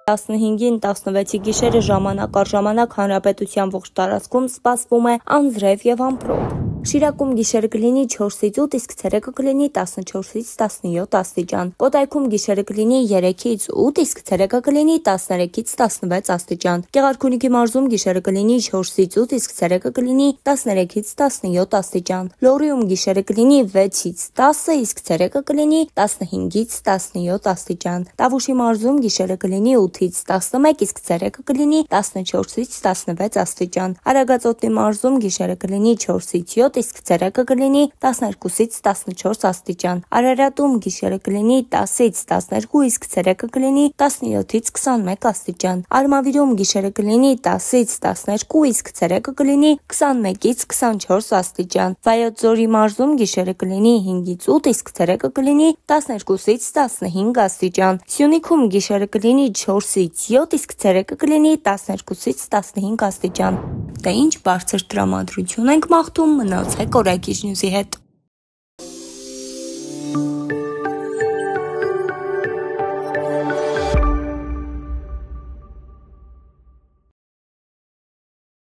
15-ին 16-ի գիշերը ժամանակ առ ժամանակ հանրապետության ողջ տարածքում սպասվում է անձրև եւ ամպրոպ։ Շիրակում գիշերը կլինի 4-ից 8, իսկ ցերեկը կլինի 14-ից 17 աստիճան։ Կոտայքում գիշերը կլինի 3-ից 8, իսկ ցերեկը կլինի 13-ից 16 աստիճան։ Գեղարքունիքի մարզում գիշերը կլինի 4-ից 8, իսկ ցերեկը կլինի 13-ից 17 աստիճան։ Լոռիում գիշերը կլինի 6-ից 10, իսկ ցերեկը կլինի 15-ից 17 աստիճան։ Տավուշի մարզում գիշերը կլինի 8-ից 11, իսկ ցերեկը կլինի 14-ից 16 աստիճան։ Արագածոտնի մարզում գիշերը կլինի 4-ից 7, իսկ ցերեկը կլինի 12-ից 14 աստիճան։ Արարատում գիշերը կլինի 10-ից 12, իսկ ցերեկը կլինի 17-ից 21 աստիճան։ Արմավիրում գիշերը կլինի 10-ից 12, իսկ ցերեկը կլինի 21-ից 24 աստիճան։ Վայոց ձորի մարզում գիշերը կլինի 5-ից 8, իսկ ցերեկը կլինի 12-ից 15 աստիճան։ Սյունիքում գիշերը կլինի 4-ից 7, իսկ ցերեկը կլինի 12-ից 15 աստիճան։ Դե ինչ բարձր տրամադրություն ենք մաղթում, մնացեք Օրայգիժ Նյուզի հետ։